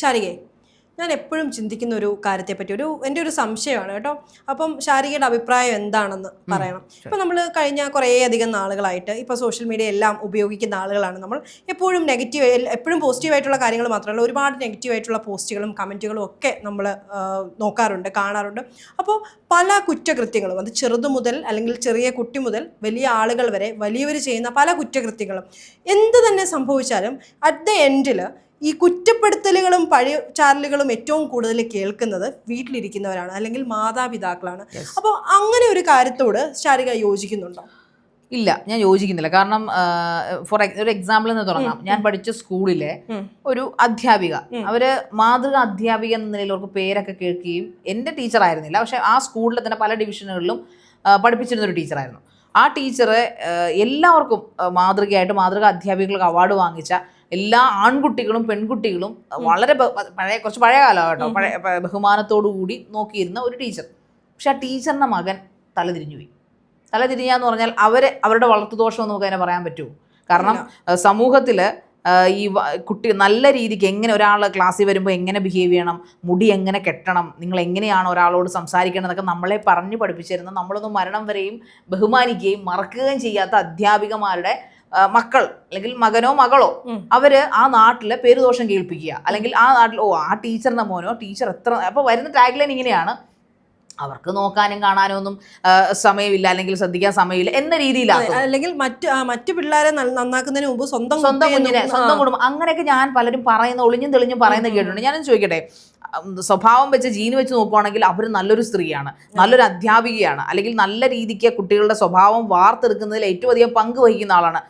ശാരികേ, ഞാൻ എപ്പോഴും ചിന്തിക്കുന്ന ഒരു കാര്യത്തെപ്പറ്റി എൻ്റെ ഒരു സംശയമാണ് കേട്ടോ. അപ്പം ശാരികയുടെ അഭിപ്രായം എന്താണെന്ന് പറയണം. ഇപ്പം നമ്മൾ കഴിഞ്ഞ കുറേയധികം നാളുകളായിട്ട് ഇപ്പോൾ സോഷ്യൽ മീഡിയ എല്ലാം ഉപയോഗിക്കുന്ന ആളുകളാണ് നമ്മൾ. എപ്പോഴും എപ്പോഴും പോസിറ്റീവായിട്ടുള്ള കാര്യങ്ങൾ മാത്രമല്ല, ഒരുപാട് നെഗറ്റീവായിട്ടുള്ള പോസ്റ്റുകളും കമൻറ്റുകളും ഒക്കെ നമ്മൾ നോക്കാറുണ്ട്, കാണാറുണ്ട്. അപ്പോൾ പല കുറ്റകൃത്യങ്ങളും, അത് ചെറുതു മുതൽ അല്ലെങ്കിൽ ചെറിയ കുട്ടി മുതൽ വലിയ ആളുകൾ വരെ വലിയവർ ചെയ്യുന്ന പല കുറ്റകൃത്യങ്ങളും എന്ത് തന്നെ സംഭവിച്ചാലും അറ്റ് ദ എൻഡിൽ ഈ കുറ്റപ്പെടുത്തലുകളും പഴിചാരലുകളും ഏറ്റവും കൂടുതൽ കേൾക്കുന്നത് വീട്ടിലിരിക്കുന്നവരാണ്, അല്ലെങ്കിൽ മാതാപിതാക്കളാണ്. അപ്പോൾ അങ്ങനെ ഒരു കാര്യത്തോട് ശാരിക യോജിക്കുന്നുണ്ടോ? ഇല്ല, ഞാൻ യോജിക്കുന്നില്ല. കാരണം ഒരു എക്സാമ്പിൾ എന്ന് തുടങ്ങാം. ഞാൻ പഠിച്ച സ്കൂളിലെ ഒരു അധ്യാപിക, അവര് മാതൃക അധ്യാപിക എന്ന നിലയിൽ അവർക്ക് പേരൊക്കെ കേൾക്കുകയും, എൻ്റെ ടീച്ചർ ആയിരുന്നില്ല, പക്ഷെ ആ സ്കൂളിൽ തന്നെ പല ഡിവിഷനുകളിലും പഠിപ്പിച്ചിരുന്ന ഒരു ടീച്ചറായിരുന്നു. ആ ടീച്ചറ് എല്ലാവർക്കും മാതൃക അധ്യാപികൾക്ക് അവാർഡ് വാങ്ങിച്ച എല്ലാ ആൺകുട്ടികളും പെൺകുട്ടികളും വളരെ കുറച്ച് പഴയ കാലമാണ് കേട്ടോ, ബഹുമാനത്തോടു കൂടി നോക്കിയിരുന്ന ഒരു ടീച്ചർ. പക്ഷെ ആ ടീച്ചറിൻ്റെ മകൻ തലതിരിഞ്ഞാന്ന് പറഞ്ഞാൽ അവരുടെ വളർത്തുദോഷം എന്ന് നമുക്ക് അതിനെ പറയാൻ പറ്റുമോ? കാരണം സമൂഹത്തിൽ ഈ കുട്ടി നല്ല രീതിക്ക് എങ്ങനെ ഒരാൾ ക്ലാസ്സിൽ വരുമ്പോൾ എങ്ങനെ ബിഹേവ് ചെയ്യണം, മുടി എങ്ങനെ കെട്ടണം, നിങ്ങൾ എങ്ങനെയാണ് ഒരാളോട് സംസാരിക്കണം എന്നൊക്കെ നമ്മളെ പറഞ്ഞു പഠിപ്പിച്ചിരുന്ന, നമ്മളൊന്നും മരണം വരെയും ബഹുമാനിക്കുകയും മറക്കുകയും ചെയ്യാത്ത അധ്യാപികമാരുടെ മക്കൾ അല്ലെങ്കിൽ മകനോ മകളോ അവര് ആ നാട്ടിലെ പേരുദോഷം കേൾപ്പിക്കുക, അല്ലെങ്കിൽ ആ നാട്ടിൽ ആ ടീച്ചറിന്റെ മോനോ ടീച്ചർ എത്ര. അപ്പോൾ വരുന്ന ടാഗ്ലൈൻ ഇങ്ങനെയാണ്: അവർക്ക് നോക്കാനും കാണാനും ഒന്നും സമയമില്ല, അല്ലെങ്കിൽ ശ്രദ്ധിക്കാൻ സമയമില്ല എന്ന രീതിയിലാണ്, അല്ലെങ്കിൽ മറ്റു പിള്ളേരെ നന്നാക്കുന്നതിന് മുമ്പ് സ്വന്തം കുഞ്ഞിനെ, സ്വന്തം കുടുംബം, അങ്ങനെയൊക്കെ ഞാൻ പലരും പറയുന്ന ഒളിഞ്ഞും തെളിഞ്ഞും പറയുന്നത് കേട്ടിട്ടുണ്ട്. ഞാനും ചോദിക്കട്ടെ, സ്വഭാവം വെച്ച് ജീന് വെച്ച് നോക്കുവാണെങ്കിൽ അവർ നല്ലൊരു സ്ത്രീയാണ്, നല്ലൊരു അധ്യാപികയാണ്, അല്ലെങ്കിൽ നല്ല രീതിക്ക് കുട്ടികളുടെ സ്വഭാവം വാർത്തെടുക്കുന്നതിൽ ഏറ്റവും അധികം പങ്ക് വഹിക്കുന്ന ആളാണ്.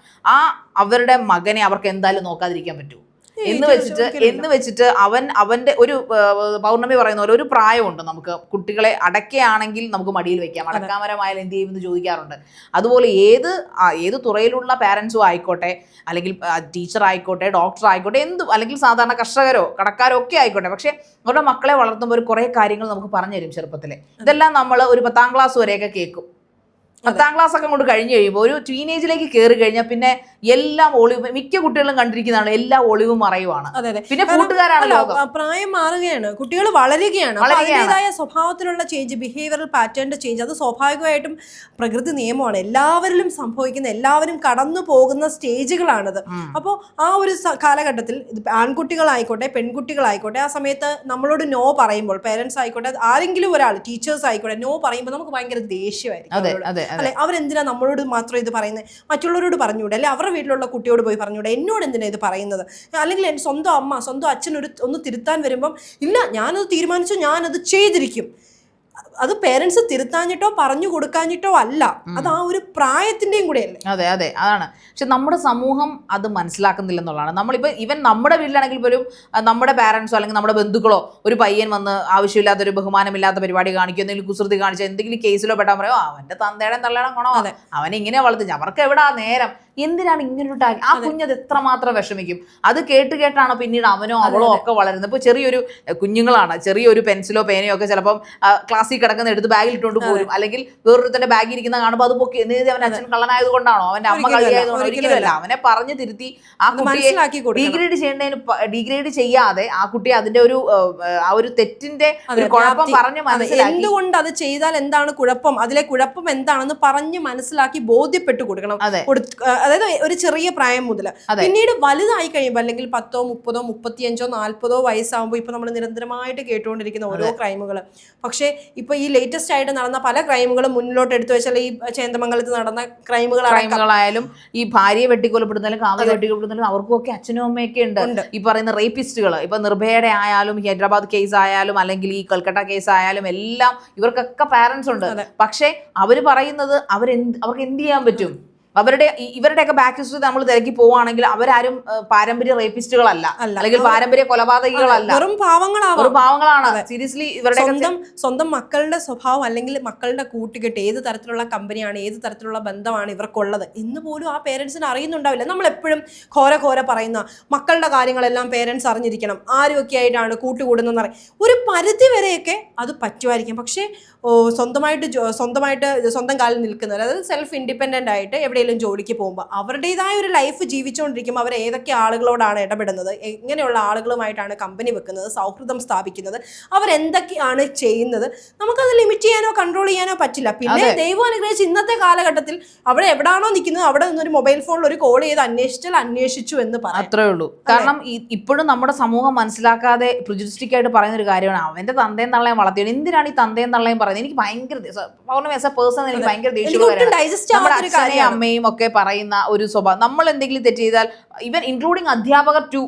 അവരുടെ മകനെ അവർക്ക് എന്തായാലും നോക്കാതിരിക്കാൻ പറ്റൂ എന്ന് വെച്ചിട്ട് അവന്റെ ഒരു പൗർണമി പറയുന്ന പോലെ ഒരു പ്രായമുണ്ട്. നമുക്ക് കുട്ടികളെ അടയ്ക്കുകയാണെങ്കിൽ നമുക്ക് മടിയിൽ വെക്കാം, അടക്കാമരമായാലും എന്ത് ചെയ്യുമെന്ന് ചോദിക്കാറുണ്ട്. അതുപോലെ ഏത് തുറയിലുള്ള പാരൻസും ആയിക്കോട്ടെ, അല്ലെങ്കിൽ ടീച്ചർ ആയിക്കോട്ടെ, ഡോക്ടർ ആയിക്കോട്ടെ, അല്ലെങ്കിൽ സാധാരണ കർഷകരോ കടക്കാരോ ഒക്കെ ആയിക്കോട്ടെ, പക്ഷെ അവരുടെ മക്കളെ വളർത്തുമ്പോൾ ഒരു കുറേ കാര്യങ്ങൾ നമുക്ക് പറഞ്ഞു തരും ചെറുപ്പത്തിലെ. ഇതെല്ലാം നമ്മൾ ഒരു 10ാം ക്ലാസ് വരെയൊക്കെ കേൾക്കും. 10ാം ക്ലാസ് ഒക്കെ കൊണ്ട് കഴിഞ്ഞ് കഴിയുമ്പോൾ ഒരു ടീനേജിലേക്ക് കയറി കഴിഞ്ഞാൽ പിന്നെ എല്ലാം ഒളിവ്, മിക്ക കുട്ടികളും കണ്ടിരിക്കുന്നതാണ്, എല്ലാ ഒളിവും മറയുവാണ്. പിന്നെ കൂട്ടുകാരാണല്ലോ, പ്രായം മാറുകയാണ്, കുട്ടികൾ വളരുകയാണ്, അതിൻ്റെതായ സ്വഭാവത്തിലുള്ള ചേഞ്ച്, ബിഹേവിയറൽ പാറ്റേണിന്റെ ചേഞ്ച്, അത് സ്വാഭാവികമായിട്ടും പ്രകൃതി നിയമമാണ്, എല്ലാവരിലും സംഭവിക്കുന്ന, എല്ലാവരും കടന്നു പോകുന്ന സ്റ്റേജുകളാണത്. അപ്പോൾ ആ ഒരു കാലഘട്ടത്തിൽ ആൺകുട്ടികളായിക്കോട്ടെ പെൺകുട്ടികളായിക്കോട്ടെ, ആ സമയത്ത് നമ്മളോട് നോ പറയുമ്പോൾ, പേരൻസ് ആയിക്കോട്ടെ, ആരെങ്കിലും ഒരാൾ, ടീച്ചേഴ്സ് ആയിക്കോട്ടെ, നോ പറയുമ്പോൾ നമുക്ക് ഭയങ്കര ദേഷ്യമായിരിക്കും. അല്ലെ, അവരെന്തിനാ നമ്മളോട് മാത്രം ഇത് പറയുന്നത്, മറ്റുള്ളവരോട് പറഞ്ഞുകൂടെ, അല്ലെ അവരുടെ വീട്ടിലുള്ള കുട്ടിയോട് പോയി പറഞ്ഞുകൂടെ, എന്നോട് എന്തിനാ ഇത് പറയുന്നത്, അല്ലെങ്കിൽ എൻ്റെ സ്വന്തം അമ്മ സ്വന്തം അച്ഛൻ ഒന്ന് തിരുത്താൻ വരുമ്പം, ഇല്ല ഞാനത് തീരുമാനിച്ചു, ഞാനത് ചെയ്തിരിക്കും. അത് പേരൻസ് തിരുത്താഞ്ഞിട്ടോ പറഞ്ഞു കൊടുക്കാഞ്ഞിട്ടോ അല്ല, അത് ആ ഒരു പ്രായത്തിന്റെയും കൂടെ അല്ലേ. അതെ അതാണ്. പക്ഷെ നമ്മുടെ സമൂഹം അത് മനസ്സിലാക്കുന്നില്ലെന്നുള്ളതാണ്. നമ്മളിപ്പോൾ നമ്മുടെ വീട്ടിലാണെങ്കിൽ പോലും നമ്മുടെ പാരൻസോ അല്ലെങ്കിൽ നമ്മുടെ ബന്ധുക്കളോ ഒരു പയ്യൻ വന്ന് ആവശ്യമില്ലാത്തൊരു ബഹുമാനമില്ലാത്ത പരിപാടി കാണിക്കുക, എന്തെങ്കിലും കുസൃതി കാണിച്ചോ, എന്തെങ്കിലും കേസിലോ പെട്ടാൽ പറയോ അവന്റെ തന്തേടം തള്ളേടം കൊണോ, അവനെ ഇങ്ങനെ വളർത്തി, അവർക്ക് എവിടാ നേരം, എന്തിനാണ് ഇങ്ങനൊരു ടാഗ്? ആ കുഞ്ഞത് എത്രമാത്രം വിഷമിക്കും. അത് കേട്ടാണ് പിന്നീട് അവനോ അവളോ ഒക്കെ വളരുന്നത്. ഇപ്പോൾ ചെറിയൊരു കുഞ്ഞുങ്ങളാണ്, ചെറിയൊരു പെൻസിലോ പേനയോ ഒക്കെ ചിലപ്പം ക്ലാസ്സിൽ കിടക്കുന്ന എടുത്ത് ബാഗിൽ ഇട്ടുകൊണ്ട് പോരും, അല്ലെങ്കിൽ വേറൊരുത്തന്റെ ബാഗിൽ ഇരിക്കുന്ന കാണുമ്പോൾ അത് പൊക്കി, അവൻ അച്ഛൻ കള്ളനായത് കൊണ്ടാണോ, അവന്റെ അമ്മ കളിയായതുകൊണ്ടോ? ഒരിക്കലുമല്ല. അവനെ പറഞ്ഞു തിരുത്തി ആ കുട്ടിയെ ഡിഗ്രേഡ് ചെയ്യാതെ ആ കുട്ടിയെ അതിന്റെ ഒരു തെറ്റിന്റെ കുഴപ്പം പറഞ്ഞ് മനസ്സിലാക്കി, എന്തുകൊണ്ട് അത് ചെയ്താൽ എന്താണ് കുഴപ്പം, അതിലെ കുഴപ്പം എന്താണെന്ന് പറഞ്ഞ് മനസ്സിലാക്കി ബോധ്യപ്പെട്ടു കൊടുക്കണം. അതായത് ഒരു ചെറിയ പ്രായം മുതൽ. പിന്നീട് വലുതായി കഴിയുമ്പോൾ, അല്ലെങ്കിൽ 10, 30, 35, 40 വയസ്സാകുമ്പോൾ, ഇപ്പൊ നമ്മൾ നിരന്തരമായിട്ട് കേട്ടുകൊണ്ടിരിക്കുന്ന ഓരോ ക്രൈമുകൾ, പക്ഷേ ഇപ്പൊ ഈ ലേറ്റസ്റ്റ് ആയിട്ട് നടന്ന പല ക്രൈമുകളും മുന്നിലോട്ട് എടുത്തു വെച്ചാൽ, ഈ ചേന്ദമംഗലത്ത് നടന്ന ക്രൈമുകളായാലും, ഈ ഭാര്യയെ വെട്ടിക്കൊലപ്പെടുന്നാലും കാമുകയെ വെട്ടിക്കൊലപ്പെടുന്നാലും അവർക്കൊക്കെ അച്ഛനും അമ്മയൊക്കെ ഉണ്ട്. ഈ പറയുന്ന റേപ്പിസ്റ്റുകൾ, ഇപ്പൊ നിർഭയയുടെ ആയാലും ഹൈദരാബാദ് കേസ് ആയാലും അല്ലെങ്കിൽ ഈ കൽക്കട്ട കേസ് ആയാലും എല്ലാം ഇവർക്കൊക്കെ പാരന്റ്സ് ഉണ്ട്. പക്ഷെ അവര് പറയുന്നത് അവർക്ക് എന്ത് ചെയ്യാൻ പറ്റും? ഇവരുടെയൊക്കെ ബാക്ക് ഹിസ്റ്ററി നമ്മൾ തിരക്കി പോവുകയാണെങ്കിൽ അവരാരും പാരമ്പര്യ റേപ്പിസ്റ്റുകളല്ല, അല്ലെങ്കിൽ പാരമ്പര്യ കൊലപാതകികളല്ല, വെറും പാവങ്ങളാണ്. സീരിയസ്ലി ഇവരുടെ സ്വന്തം മക്കളുടെ സ്വഭാവം, അല്ലെങ്കിൽ മക്കളുടെ കൂട്ടുകെട്ട്, ഏത് തരത്തിലുള്ള കമ്പനിയാണ്, ഏത് തരത്തിലുള്ള ബന്ധമാണ് ഇവർക്കുള്ളത് എന്ന് പോലും ആ പേരൻസിന് അറിയുന്നുണ്ടാവില്ല. നമ്മളെപ്പോഴും ഘോര പറയുന്ന മക്കളുടെ കാര്യങ്ങളെല്ലാം പേരൻസ് അറിഞ്ഞിരിക്കണം, ആരുമൊക്കെ ആയിട്ടാണ് കൂട്ടുകൂടുന്നതെന്ന് പറയും. ഒരു പരിധി വരെയൊക്കെ അത് പറ്റുമായിരിക്കും. പക്ഷേ സ്വന്തം കാലിൽ നിൽക്കുന്നവർ, അതായത് സെൽഫ് ഇൻഡിപെൻഡൻ്റ് ആയിട്ട് എവിടെയെങ്കിലും എവിടെയെങ്കിലും ജോലിക്ക് പോകുമ്പോൾ അവരുടേതായ ഒരു ലൈഫ് ജീവിച്ചുകൊണ്ടിരിക്കുമ്പോൾ അവർ ഏതൊക്കെ ആളുകളോടാണ് ഇടപെടുന്നത്, എങ്ങനെയുള്ള ആളുകളുമായിട്ടാണ് കമ്പനി വെക്കുന്നത്, സൗഹൃദം സ്ഥാപിക്കുന്നത്, അവരെന്തൊക്കെയാണ് ചെയ്യുന്നത്, നമുക്കത് ലിമിറ്റ് ചെയ്യാനോ കൺട്രോൾ ചെയ്യാനോ പറ്റില്ല. പിന്നെ ദൈവം അനുഗ്രഹിച്ച് ഇന്നത്തെ കാലഘട്ടത്തിൽ അവിടെ എവിടാണോ നിൽക്കുന്നത് അവിടെ നിന്നൊരു മൊബൈൽ ഫോണിൽ ഒരു കോൾ ചെയ്ത് അന്വേഷിച്ചാൽ അന്വേഷിച്ചു എന്ന് പറയാം. അത്രേ ഉള്ളൂ. കാരണം ഇപ്പോഴും നമ്മുടെ സമൂഹം മനസ്സിലാക്കാതെ പ്രിജുഡിസ്റ്റിക് ആയിട്ട് പറയുന്ന ഒരു കാര്യമാണ് അവന്റെ തന്തയും തള്ളയും വളർത്തിയത്. എന്തിനാണ് ഈ തന്തയും തള്ളയും പറയുന്നത്? എനിക്ക് ഭയങ്കര പേഴ്സണൽ എനിക്ക് ഭയങ്കര നമ്മുടെ അച്ഛനെയും അമ്മയും ഒക്കെ പറയുന്ന ഒരു സ്വഭാവം. നമ്മൾ എന്തെങ്കിലും തെറ്റ് ചെയ്താൽ ഈവൻ ഇൻക്ലൂഡിങ് അധ്യാപകർ ടു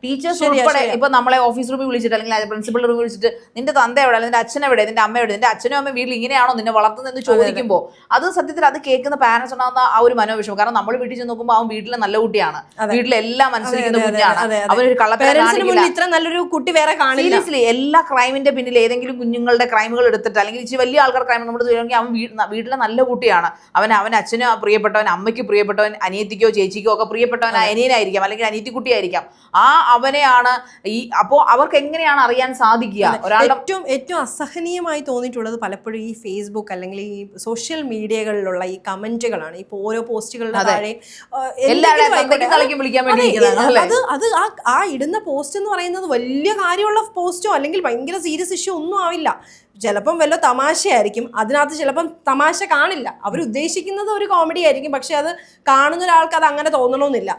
ടീച്ചേഴ്സ് ഉൾപ്പെടെ ഇപ്പൊ നമ്മളെ ഓഫീസ് റൂമിൽ വിളിച്ചിട്ട് അല്ലെങ്കിൽ പ്രിൻസിപ്പൽ റൂമിൽ വിളിച്ചിട്ട് നിന്റെ തന്ത എവിടെ, നിന്റെ അച്ഛൻ എവിടെ, നിന്റെ അമ്മ എവിടെ, നിന്റെ അച്ഛനും അമ്മയും വീട്ടിൽ ഇങ്ങനെയാണോ നിന്നെ വളർത്തുന്നതെന്ന് ചോദിക്കുമ്പോൾ അത് സത്യത്തിൽ അത് കേൾക്കുന്ന പാരന്റ്സ് ഉണ്ടാകുന്ന ആ ഒരു മനോവിഷമം. കാരണം നമ്മൾ വീട്ടിൽ ചെന്ന് നോക്കുമ്പോൾ അവൻ വീട്ടിലെ നല്ല കുട്ടിയാണ്, വീട്ടിലെ എല്ലാം അനുസരിക്കുന്ന കുഞ്ഞാണ്, അവനൊരു ഇത്ര നല്ലൊരു കുട്ടി വേറെ കാണില്ല. സീരിയസ്ലി എല്ലാ ക്രൈമിന്റെ പിന്നിൽ ഏതെങ്കിലും കുഞ്ഞുങ്ങളുടെ ക്രൈമുകൾ എടുത്തിട്ട് അല്ലെങ്കിൽ ഇച്ചിരി വലിയ ആൾക്കാർ ക്രൈം നമ്മൾ ചെയ്യുമെങ്കിൽ അവൻ വീട്ടിലെ നല്ല കുട്ടിയാണ്, അവൻ അച്ഛനോ പ്രിയപ്പെട്ടവൻ, അമ്മയ്ക്ക് പ്രിയപ്പെട്ടവൻ, അനിയത്തിക്കോ ചേച്ചിക്കോ ഒക്കെ പ്രിയപ്പെട്ടവൻ അനിയനായിരിക്കാം അല്ലെങ്കിൽ അനിയത്തിക്കുട്ടിയായിരിക്കാം. ആ അവനെയാണ് അപ്പോ അവർക്ക് എങ്ങനെയാണ് അറിയാൻ സാധിക്കുക? ഒരാളുടെ ഏറ്റവും അസഹനീയമായി തോന്നിയിട്ടുള്ളത് പലപ്പോഴും ഈ ഫേസ്ബുക്ക് അല്ലെങ്കിൽ ഈ സോഷ്യൽ മീഡിയകളിലുള്ള ഈ കമന്റുകളാണ്. ഇപ്പൊ ഓരോ പോസ്റ്റുകളുടെ താഴെ അത് ആ ഇടുന്ന പോസ്റ്റ് എന്ന് പറയുന്നത് വലിയ കാര്യമുള്ള പോസ്റ്റോ അല്ലെങ്കിൽ ഭയങ്കര സീരിയസ് ഇഷ്യൂ ഒന്നും ആവില്ല. ചിലപ്പം വല്ല തമാശയായിരിക്കും, അതിനകത്ത് ചിലപ്പം തമാശ കാണില്ല, അവർ ഒരു കോമഡി ആയിരിക്കും. പക്ഷെ അത് കാണുന്ന ഒരാൾക്ക് അത് അങ്ങനെ തോന്നണമെന്നില്ല.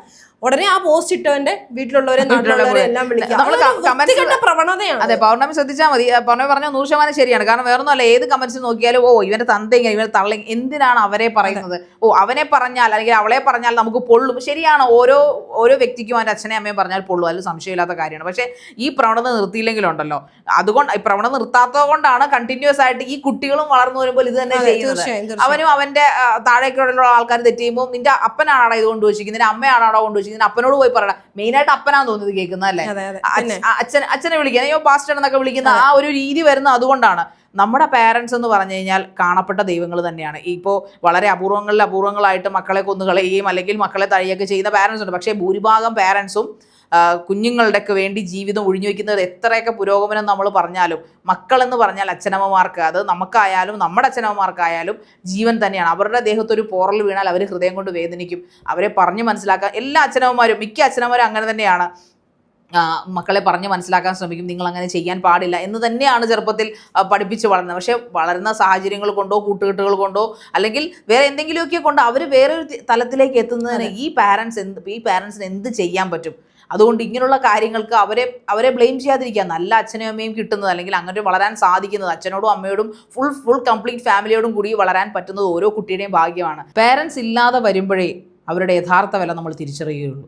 ഉടനെ ആ പോസ്റ്റ് ഇട്ടവന്റെ വീട്ടിലുള്ളവരെ നാട്ടിലുള്ളവരെ എല്ലാം വിളിക്കുക പ്രവണതയാണ്. അതെ, പൗർണമി ശ്രദ്ധിച്ചാൽ മതി. പൗർണമി പറഞ്ഞ 100% ശരിയാണ്. കാരണം വേറൊന്നുമല്ല, ഏത് കമന്റ്സ് നോക്കിയാലും ഇവന്റെ തന്ത ഇങ്ങനെ, ഇവന്റെ തള്ള, എന്തിനാണ് അവരെ പറയുന്നത്? അവനെ പറഞ്ഞാൽ അല്ലെങ്കിൽ അവളെ പറഞ്ഞാൽ നമുക്ക് പൊള്ളും. ശരിയാണ്, ഓരോ വ്യക്തിക്കും അവന്റെ അച്ഛനെ അമ്മയും പറഞ്ഞാൽ പൊള്ളും, അതിൽ സംശയമില്ലാത്ത കാര്യമാണ്. പക്ഷെ ഈ പ്രവണത നിർത്തിയില്ലെങ്കിലുണ്ടല്ലോ, അതുകൊണ്ട് ഈ പ്രവണത നിർത്താത്തത് കൊണ്ടാണ് കണ്ടിന്യൂസ് ആയിട്ട് ഈ കുട്ടികളും വളർന്നു വരുമ്പോൾ ഇത് തന്നെ ചെയ്യുന്നത്. അവനും അവന്റെ താഴേക്കുള്ള ആൾക്കാർ തെറ്റ് ചെയ്യുമ്പോൾ നിന്റെ അപ്പനാണോ ഇത് കൊണ്ടുവച്ചിരിക്കുന്നത്, നിന്റെ അമ്മയാണോ കൊണ്ടുവച്ചിരിക്കുന്നത്, അപ്പനോട് പോയി പറയണം. മെയിനായിട്ട് അപ്പനാന്ന് തോന്നുന്നത് കേൾക്കുന്നത് അല്ലേ, അച്ഛനെ വിളിക്കുന്നത്, അയ്യോ പാസ്റ്റർ എന്നൊക്കെ വിളിക്കുന്ന ആ ഒരു രീതി വരുന്നത് അതുകൊണ്ടാണ്. നമ്മുടെ പാരൻസ് എന്ന് പറഞ്ഞു കഴിഞ്ഞാൽ കാണപ്പെട്ട ദൈവങ്ങൾ തന്നെയാണ്. ഇപ്പോൾ വളരെ അപൂർവങ്ങളായിട്ട് മക്കളെ കൊന്നുകളയുകയും അല്ലെങ്കിൽ മക്കളെ തഴിയൊക്കെ ചെയ്യുന്ന പാരൻസ് ഉണ്ട്. പക്ഷേ ഭൂരിഭാഗം പാരൻസും കുഞ്ഞുങ്ങളുടെയൊക്കെ വേണ്ടി ജീവിതം ഒഴിഞ്ഞു വയ്ക്കുന്നത് എത്രയൊക്കെ പുരോഗമനം നമ്മൾ പറഞ്ഞാലും മക്കളെന്ന് പറഞ്ഞാൽ അച്ഛനമ്മമാർക്ക്, അത് നമുക്കായാലും നമ്മുടെ അച്ഛനമ്മമാർക്കായാലും ജീവൻ തന്നെയാണ്. അവരുടെ ദേഹത്തൊരു പോറൽ വീണാൽ അവർ ഹൃദയം കൊണ്ട് വേദനിക്കും. അവരെ പറഞ്ഞു മനസ്സിലാക്കാൻ എല്ലാ അച്ഛനമ്മമാരും, മിക്ക അച്ഛനമ്മമാരും അങ്ങനെ തന്നെയാണ്. മക്കളെ പറഞ്ഞ് മനസ്സിലാക്കാൻ ശ്രമിക്കും, നിങ്ങൾ അങ്ങനെ ചെയ്യാൻ പാടില്ല എന്ന് തന്നെയാണ് ചെറുപ്പത്തിൽ പഠിപ്പിച്ച് വളർന്നത്. പക്ഷേ വളരുന്ന സാഹചര്യങ്ങൾ കൊണ്ടോ കൂട്ടുകെട്ടുകൾ കൊണ്ടോ അല്ലെങ്കിൽ വേറെ എന്തെങ്കിലുമൊക്കെ കൊണ്ട് അവർ വേറൊരു തലത്തിലേക്ക് എത്തുന്നതിന് ഈ പാരൻസിന് എന്ത് ചെയ്യാൻ പറ്റും? അതുകൊണ്ട് ഇങ്ങനെയുള്ള കാര്യങ്ങൾക്ക് അവരെ ബ്ലെയിം ചെയ്യാതിരിക്കുക. നല്ല അച്ഛനും അമ്മയും കിട്ടുന്നത് അല്ലെങ്കിൽ അങ്ങനെ വളരാൻ സാധിക്കുന്നത്, അച്ഛനോടും അമ്മയോടും ഫുൾ കംപ്ലീറ്റ് ഫാമിലിയോടും കൂടി വളരാൻ പറ്റുന്നത് ഓരോ കുട്ടിയുടെയും ഭാഗ്യമാണ്. പാരൻസ് ഇല്ലാതെ വരുമ്പോഴേ അവരുടെ യഥാർത്ഥ വില നമ്മൾ തിരിച്ചറിയുകയുള്ളൂ.